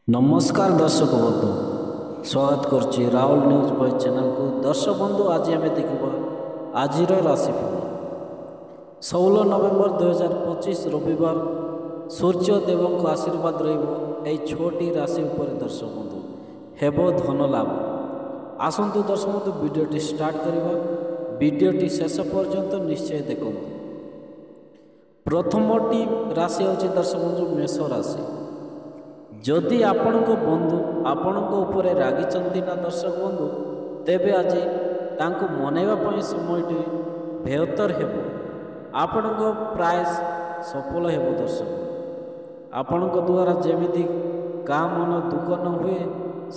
नमस्कार दर्शक बंधु स्वागत करुच्ची राहुल न्यूज बॉय चैनल को। दर्शक बंधु आज आम देखा आज राशिफल 16 नवेम्बर 2025 रविवार सूर्यदेव आशीर्वाद रही राशि उपर दर्शक बंधु हेब धन लाभ। आसतु दर्शक बंधु वीडियोटी स्टार्ट करवा वीडियोटी शेष पर्यंत निश्चय देखो। प्रथमटी राशि होची दर्शक बंधु मेष राशि। जदि आपण बंधु आपण रागी ना दर्शक बंधु तेबे आज तांको मनैवा समयटी बेहतर हेबो। आपण प्राय सफल हेबो दर्शक। आपण द्वारा जेमिति का मन दुख न हुए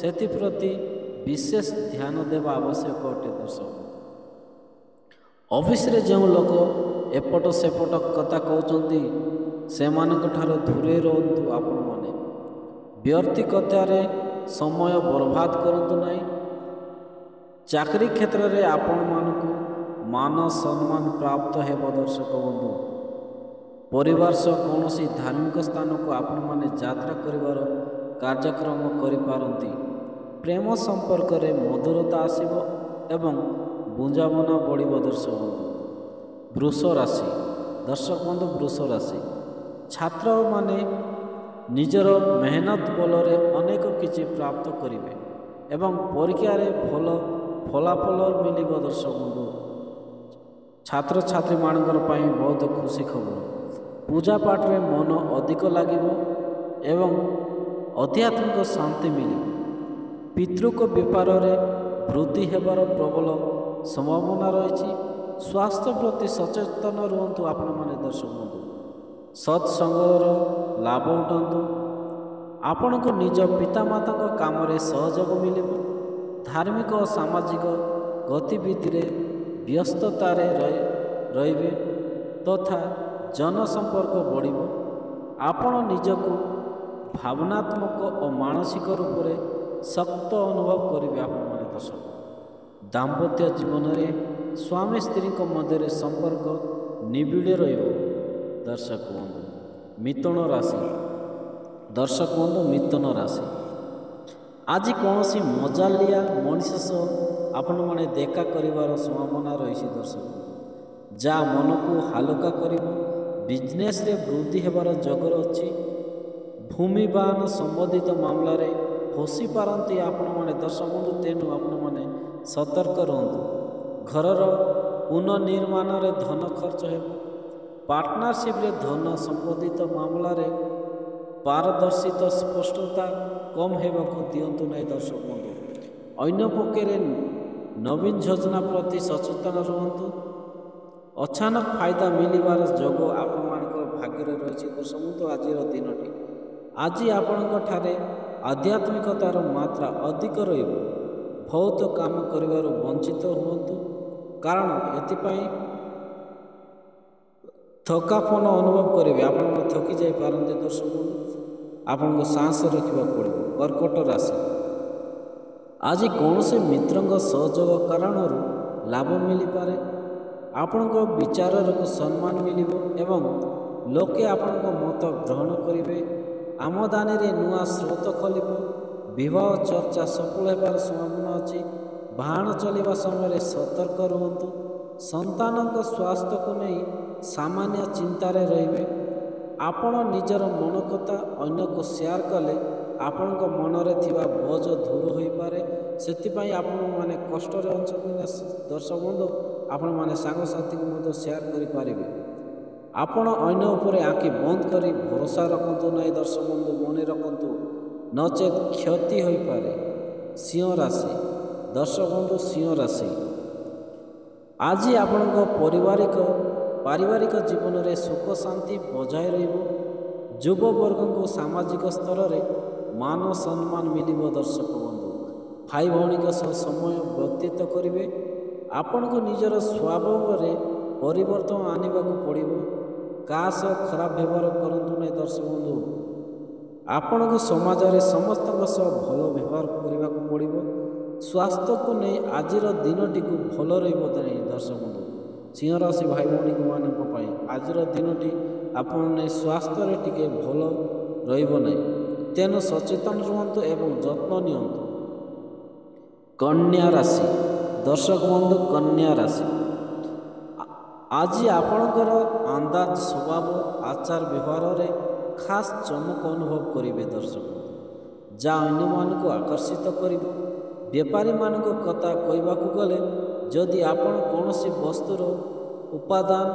सेति प्रति विशेष ध्यान देवा आवश्यक अटे दर्शक। ऑफिस रे जो लोक एपट सेपट कथा कहउचंती सेमानक ठारो दूरे रहंतु। आपण माने व्यर्थ कथार समय बर्बाद करंतु नहीं। चाकरी क्षेत्र में आपण मानकु मान सम्मान प्राप्त हेब दर्शक बंधु। परिवार सह कौन धार्मिक स्थान को आपण माने यात्रा करिवार कार्यक्रम करि पारंती। प्रेम संपर्क रे मधुरता आसीबो एवं बुंजाबना बढ़िबो दर्शक बंधु। वृष राशि दर्शक बंधु वृष राशि छात्र माने निजर मेहनत बल अनेक किछि प्राप्त करिवे एवं परीक्षा रे फलाफल मिलिब दर्शक बंधु। छात्र छात्री मानकर पाई बहुत खुशी खबर। पूजा पाठ रे मन अधिक लागिबो एवं आध्यात्मिक शांति मिलिब। पितृक व्यापार रे वृद्धि हेबार प्रबल संभावना रही। स्वास्थ्य प्रति सचेतन रुहतु आपण माने दर्शक बंधु। सत्संगर लाभ उठातु। आपण को निज पितामाता काम सहयोग मिल। धार्मिक और सामाजिक गतिविधि व्यस्तता रे तथा जनसंपर्क बढ़। आपण निजक भावनात्मक और मानसिक रूप से शक्त अनुभव करेंगे। आपण दर्शक दाम्पत्य जीवन में स्वामी स्त्री मध्य संपर्क निबिड़ दर्शक बंधु। मिथुन राशि दर्शक बंधु मिथुन राशि आज कौन सी मजालिया मनीष सह आपण माने देखा करिवार संभावना रही दर्शक। जा मन को हालुका करिवो। बिजनेस रे वृद्धि हेबार जगर अछि। भूमिवान संबंधित मामला रे फसी पारंती आपण माने दर्शक बंधु। तेनु आपण माने सतर्क रहंतु। घरर पुनर्निर्माण रे धन खर्च हेबो। पार्टनरशिप रे धन संबंधित मामला रे पारदर्शिता स्पष्टता कम हेबाकु दियंतु नहीं दर्शक बंधु। अन्य पक्षे नवीन योजना प्रति सचेतन रुहतु। अचानक फायदा मिलबार जोग आपण भाग्य रही दर्शक बंधु। आज दिनटी आज आपण ठारे आध्यात्मिकतार मात्रा अधिक रहिबो। बहुत काम करिवार वंचित हुअतु कारण एथिपाई थकापन अनुभव करेंगे। आप थकी जापारते दर्शक बंधु। आपको साहस रखा पड़ो। कर्कट राशि आज कौन से मित्र सहयोग कारण लाभ मिल पारे। आपण विचार को सम्मान मिल एवं लोके आपण मत ग्रहण करेंगे। आमदानी रे नुआ स्रोत खोल। विवाह चर्चा सफल होबार संभावना अच्छी। बाहन चलवा समय सतर्क रुहतु। संतान स्वास्थ्य को नहीं सामान्य चिंतार रे। आपण निजर मन कथा अन्य को शेयर कले आपण मन रे थिबा बोझ दूर हो पारे। सेतिपाई आपण माने कष्ट रे अछंती दर्शक बंधु। आपण माने सांग साथी को शेयर करि पारिबे। आपण अन्य उपरे आंखि बंद करी भरोसा रखंतु नहीं दर्शक बंधु। मन रखंतु नचेत क्षति हो पारे। सिंह राशि दर्शक बंधु सिंह राशि आज आपण पारिवारिक जीवन में सुख शांति बजाय रहिबो। युववर्ग को सामाजिक स्तर में मान सम्मान मिलिब दर्शक बंधु। भाई भौणी सह समय व्यतीत करेंगे। आपण को निजर स्वभाव में परिवर्तन आने को पड़ो। क्या सह खराब व्यवहार करंतु नहीं दर्शक बंधु। आपण को समाज में समस्त भल व्यवहार करने को पड़ो। स्वास्थ्य को नहीं आज दिनटी को भल रही दर्शक बंधु। सिंह राशि भाई भौणी मानी आज दिनटी आपने स्वास्थ्य टिके भल रही। ତେଣୁ ସଚେତନ ରୁହନ୍ତୁ ଏବଂ ଯତ୍ନ ନିଅନ୍ତୁ। କନ୍ୟା ରାଶି, ଦର୍ଶକ ବନ୍ଧୁ କନ୍ୟା ରାଶି, ଆଜି ଆପଣଙ୍କର ଅନ୍ଦାଜ, ସ୍ୱଭାବ, ଆଚାର ବ୍ୟବହାରରେ ଖାସ୍ ଚମକ ଅନୁଭବ କରିବେ ଦର୍ଶକ, ଯାହା ଅନ୍ୟମାନଙ୍କୁ ଆକର୍ଷିତ କରିବ। ବେପାରୀମାନଙ୍କ କଥା କହିବାକୁ ଗଲେ, ଯଦି ଆପଣ କୌଣସି ବସ୍ତୁର ଉପାଦାନ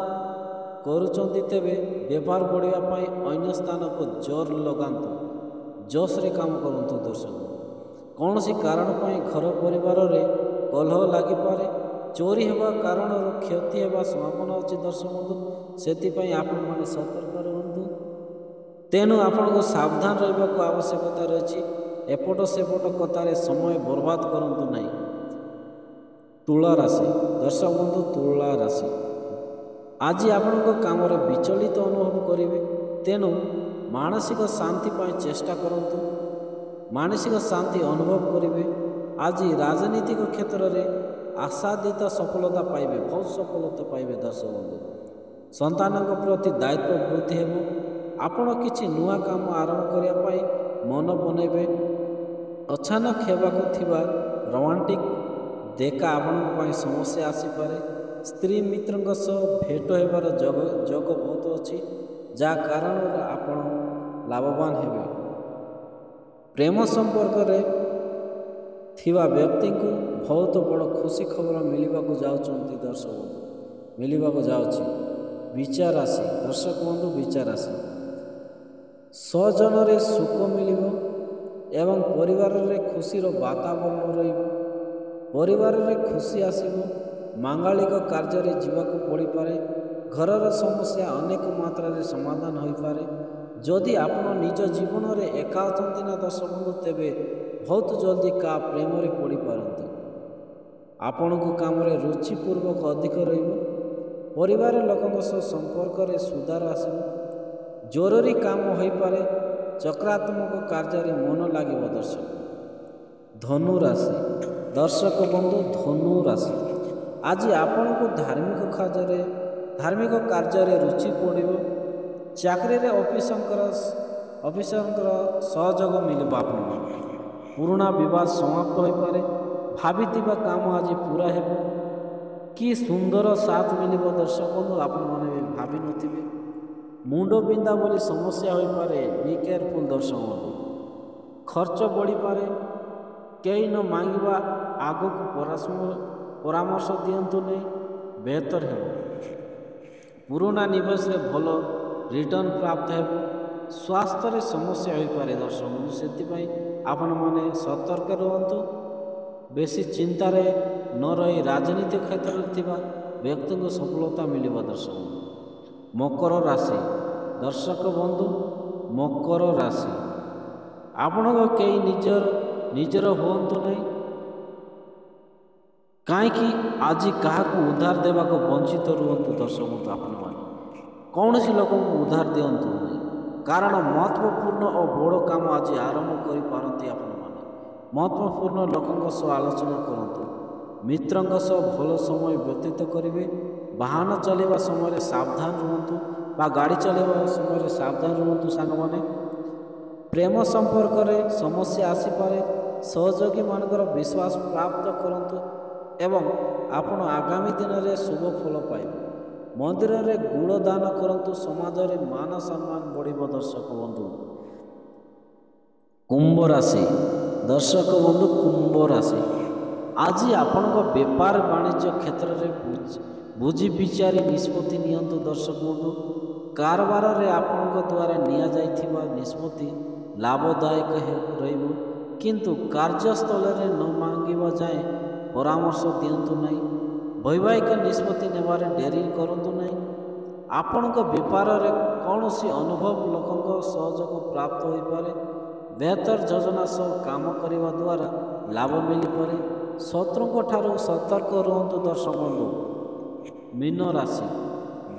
କରୁଛନ୍ତି ତେବେ ବେପାର ବଢ଼ିବା ପାଇଁ ଅନ୍ୟ ସ୍ଥାନକୁ ଜୋର ଲଗାନ୍ତୁ, ଜୋଶରେ କାମ କରନ୍ତୁ ଦର୍ଶକ। କୌଣସି କାରଣ ପାଇଁ ଘର ପରିବାରରେ କଲହ ଲାଗିପାରେ, ଚୋରି ହେବା କାରଣରୁ କ୍ଷତି ହେବା ସମ୍ଭାବନା ଅଛି ଦର୍ଶକ ବନ୍ଧୁ, ସେଥିପାଇଁ ଆପଣମାନେ ସତର୍କ ରୁହନ୍ତୁ। ତେଣୁ ଆପଣଙ୍କୁ ସାବଧାନ ରହିବାକୁ ଆବଶ୍ୟକତା ରହିଛି। ଏପଟ ସେପଟ କଥାରେ ସମୟ ବର୍ବାଦ କରନ୍ତୁ ନାହିଁ। ତୁଳା ରାଶି, ଦର୍ଶକ ବନ୍ଧୁ ତୁଳା ରାଶି, ଆଜି ଆପଣଙ୍କ କାମରେ ବିଚଳିତ ଅନୁଭବ କରିବେ, ତେଣୁ ମାନସିକ ଶାନ୍ତି ପାଇଁ ଚେଷ୍ଟା କରନ୍ତୁ। ମାନସିକ ଶାନ୍ତି ଅନୁଭବ କରିବେ। ଆଜି ରାଜନୈତିକ କ୍ଷେତ୍ରରେ ଆଶାତୀତ ସଫଳତା ପାଇବେ, ବହୁତ ସଫଳତା ପାଇବେ ଦର୍ଶକ ବନ୍ଧୁ। ସନ୍ତାନଙ୍କ ପ୍ରତି ଦାୟିତ୍ୱ ବୃଦ୍ଧି ହେବ। ଆପଣ କିଛି ନୂଆ କାମ ଆରମ୍ଭ କରିବା ପାଇଁ ମନ ବନେଇବେ। ଅଚାନକ ହେବାକୁ ଥିବା ରୋମାଣ୍ଟିକ୍ ଦେଖା ଆପଣଙ୍କ ପାଇଁ ସମସ୍ୟା ଆସିପାରେ। ସ୍ତ୍ରୀ ମିତ୍ରଙ୍କ ସହ ଭେଟ ହେବାର ଯୋଗ ବହୁତ ଅଛି, ଯାହା କାରଣରୁ ଆପଣ ଲାଭବାନ ହେବେ। ପ୍ରେମ ସମ୍ପର୍କରେ ଥିବା ବ୍ୟକ୍ତିଙ୍କୁ ବହୁତ ବଡ଼ ଖୁସି ଖବର ମିଳିବାକୁ ଯାଉଛନ୍ତି ଦର୍ଶକ, ମିଳିବାକୁ ଯାଉଛି। ବିଚାର ରାଶି, ଦର୍ଶକ ବନ୍ଧୁ ବିଚାର ରାଶି, ସ୍ୱଜନରେ ସୁଖ ମିଳିବ ଏବଂ ପରିବାରରେ ଖୁସିର ବାତାବରଣ ରହିବ। ପରିବାରରେ ଖୁସି ଆସିବ। ମାଙ୍ଗଳିକ କାର୍ଯ୍ୟରେ ଯିବାକୁ ପଡ଼ିପାରେ। ଘରର ସମସ୍ୟା ଅନେକ ମାତ୍ରାରେ ସମାଧାନ ହୋଇପାରେ। ଯଦି ଆପଣ ନିଜ ଜୀବନରେ ଏକା ଅଛନ୍ତି ନା ଦର୍ଶକ ବନ୍ଧୁ, ତେବେ ବହୁତ ଜଲ୍ଦି କାହା ପ୍ରେମରେ ପଡ଼ିପାରନ୍ତି। ଆପଣଙ୍କ କାମରେ ରୁଚିପୂର୍ବକ ଅଧିକ ରହିବ। ପରିବାର ଲୋକଙ୍କ ସହ ସମ୍ପର୍କରେ ସୁଧାର ଆସିବ। ଜରୁରୀ କାମ ହୋଇପାରେ। ଚକ୍ରାତ୍ମକ କାର୍ଯ୍ୟରେ ମନ ଲାଗିବ ଦର୍ଶକ। ଧନୁ ରାଶି, ଦର୍ଶକ ବନ୍ଧୁ ଧନୁ ରାଶି, ଆଜି ଆପଣଙ୍କୁ ଧାର୍ମିକ କାର୍ଯ୍ୟରେ ରୁଚି ପଡ଼ିବ। ଚାକିରିରେ ଅଫିସରଙ୍କର ସହଯୋଗ ମିଳିବ ଆପଣଙ୍କୁ। ପୁରୁଣା ବିବାଦ ସମାପ୍ତ ହୋଇପାରେ। ଭାବିଥିବା କାମ ଆଜି ପୁରା ହେବ। କି ସୁନ୍ଦର ସାଥ ମିଳିବ ଦର୍ଶକ ବନ୍ଧୁ, ଆପଣମାନେ ଭାବିନଥିବେ। ମୁଣ୍ଡ ବିନ୍ଧା ବୋଲି ସମସ୍ୟା ହୋଇପାରେ, ବି କେୟାରଫୁଲ୍ ଦର୍ଶକ ବନ୍ଧୁ। ଖର୍ଚ୍ଚ ବଢ଼ିପାରେ। କେହି ନ ମାଗିବା ଆଗକୁ ପରାମର୍ଶ ଦିଅନ୍ତୁ ନାହିଁ, ବେହତର ହେବ। ପୁରୁଣା ନିବେଶରେ ଭଲ ରିଟର୍ଣ୍ଣ ପ୍ରାପ୍ତ ହେବ। ସ୍ୱାସ୍ଥ୍ୟରେ ସମସ୍ୟା ହୋଇପାରେ ଦର୍ଶକ ବନ୍ଧୁ, ସେଥିପାଇଁ ଆପଣମାନେ ସତର୍କ ରୁହନ୍ତୁ। ବେଶୀ ଚିନ୍ତାରେ ନ ରହି ରାଜନୀତି କ୍ଷେତ୍ରରେ ଥିବା ବ୍ୟକ୍ତିଙ୍କୁ ସଫଳତା ମିଳିବ ଦର୍ଶକ ବନ୍ଧୁ। ମକର ରାଶି, ଦର୍ଶକ ବନ୍ଧୁ ମକର ରାଶି, ଆପଣଙ୍କ କେହି ନିଜର ହୁଅନ୍ତୁ ନାହିଁ। କାହିଁକି ଆଜି କାହାକୁ ଉଦ୍ଧାର ଦେବାକୁ ବଞ୍ଚିତ ରୁହନ୍ତୁ ଦର୍ଶକ ବନ୍ଧୁ। ଆପଣମାନେ କୌଣସି ଲୋକଙ୍କୁ ଉଦ୍ଧାର ଦିଅନ୍ତୁ ନାହିଁ, କାରଣ ମହତ୍ତ୍ୱପୂର୍ଣ୍ଣ ଓ ବଡ଼ କାମ ଆଜି ଆରମ୍ଭ କରିପାରନ୍ତି ଆପଣମାନେ। ମହତ୍ତ୍ୱପୂର୍ଣ୍ଣ ଲୋକଙ୍କ ସହ ଆଲୋଚନା କରନ୍ତୁ। ମିତ୍ରଙ୍କ ସହ ଭଲ ସମୟ ବ୍ୟତୀତ କରିବେ। ବାହନ ଚଲାଇବା ସମୟରେ ସାବଧାନ ରୁହନ୍ତୁ ବା ଗାଡ଼ି ଚଲାଇବା ସମୟରେ ସାବଧାନ ରୁହନ୍ତୁ ସାଙ୍ଗମାନେ। ପ୍ରେମ ସମ୍ପର୍କରେ ସମସ୍ୟା ଆସିପାରେ। ସହଯୋଗୀମାନଙ୍କର ବିଶ୍ୱାସ ପ୍ରାପ୍ତ କରନ୍ତୁ ଏବଂ ଆପଣ ଆଗାମୀ ଦିନରେ ଶୁଭ ଫଳ ପାଇବେ। ମନ୍ଦିରରେ ଗୁଡ଼ ଦାନ କରନ୍ତୁ। ସମାଜରେ ମାନ ସମ୍ମାନ ବଢ଼ିବ ଦର୍ଶକ ବନ୍ଧୁ। କୁମ୍ଭ ରାଶି, ଦର୍ଶକ ବନ୍ଧୁ କୁମ୍ଭ ରାଶି, ଆଜି ଆପଣଙ୍କ ବେପାର ବାଣିଜ୍ୟ କ୍ଷେତ୍ରରେ ବୁଝି ବିଚାରି ନିଷ୍ପତ୍ତି ନିଅନ୍ତୁ ଦର୍ଶକ ବନ୍ଧୁ। କାରବାରରେ ଆପଣଙ୍କ ଦ୍ୱାରା ନିଆଯାଇଥିବା ନିଷ୍ପତ୍ତି ଲାଭଦାୟକ ରହିବ, କିନ୍ତୁ କାର୍ଯ୍ୟସ୍ଥଳରେ ନ ମାଗିବା ଯାଏଁ ପରାମର୍ଶ ଦିଅନ୍ତୁ ନାହିଁ। ବୈବାହିକ ନିଷ୍ପତ୍ତି ନେବାରେ ଡେରି କରନ୍ତୁ ନାହିଁ। ଆପଣଙ୍କ ବେପାରରେ କୌଣସି ଅନୁଭବ ଲୋକଙ୍କ ସହଯୋଗ ପ୍ରାପ୍ତ ହୋଇପାରେ। ବେହତର ଯୋଜନା ସହ କାମ କରିବା ଦ୍ୱାରା ଲାଭ ମିଳିପାରେ। ଶତ୍ରୁଙ୍କ ଠାରୁ ସତର୍କ ରୁହନ୍ତୁ ଦର୍ଶକ ବନ୍ଧୁ। ମୀନ ରାଶି,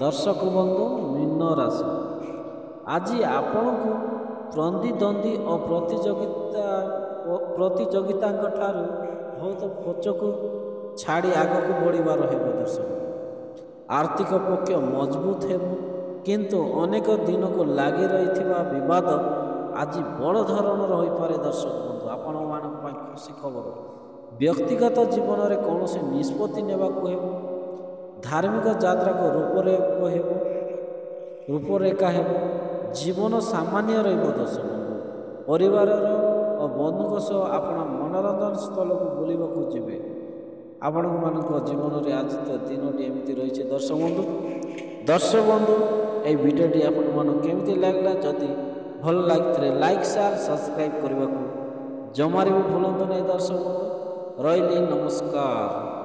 ଦର୍ଶକ ବନ୍ଧୁ ମୀନ ରାଶି, ଆଜି ଆପଣଙ୍କୁ ପ୍ରତିଦ୍ୱନ୍ଦ୍ୱୀ ଓ ପ୍ରତିଯୋଗିତାଙ୍କ ଠାରୁ ବହୁତ ପଛକୁ ଛାଡ଼ି ଆଗକୁ ବଢ଼ିବାର ହେବ ଦର୍ଶକ। ଆର୍ଥିକ ପକ୍ଷ ମଜବୁତ ହେବ, କିନ୍ତୁ ଅନେକ ଦିନକୁ ଲାଗି ରହିଥିବା ବିବାଦ ଆଜି ବଡ଼ ଧରଣର ହୋଇପାରେ। ଦର୍ଶକ ବନ୍ଧୁ, ଆପଣମାନଙ୍କ ପାଇଁ ଖୁସି ଖବର। ବ୍ୟକ୍ତିଗତ ଜୀବନରେ କୌଣସି ନିଷ୍ପତ୍ତି ନେବାକୁ ହେବ। ଧାର୍ମିକ ଯାତ୍ରାକୁ ରୂପରେଖା ହେବ। ଜୀବନ ସାମାନ୍ୟ ରହିବ। ଦର୍ଶକ ବନ୍ଧୁ, ପରିବାରର ଓ ବନ୍ଧୁଙ୍କ ସହ ଆପଣ ମନୋରଞ୍ଜନ ସ୍ଥଳକୁ ବୁଲିବାକୁ ଯିବେ। ଆପଣମାନଙ୍କ ଜୀବନରେ ଆଜି ତ ଦିନଟି ଏମିତି ରହିଛି। ଦର୍ଶକ ବନ୍ଧୁ, এই ଭିଡ଼ିଓଟି ଆପଣମାନଙ୍କୁ କେମିତି ଲାଗିଲା? ଯଦି ଭଲ ଲାଗିଥିଲେ ଲାଇକ୍, ସେୟାର, ସବସ୍କ୍ରାଇବ୍ କରିବାକୁ ଜମାରେ ବି ଭୁଲନ୍ତୁ ନାହିଁ। ଦର୍ଶକ ବନ୍ଧୁ, ରହିଲି, ନମସ୍କାର।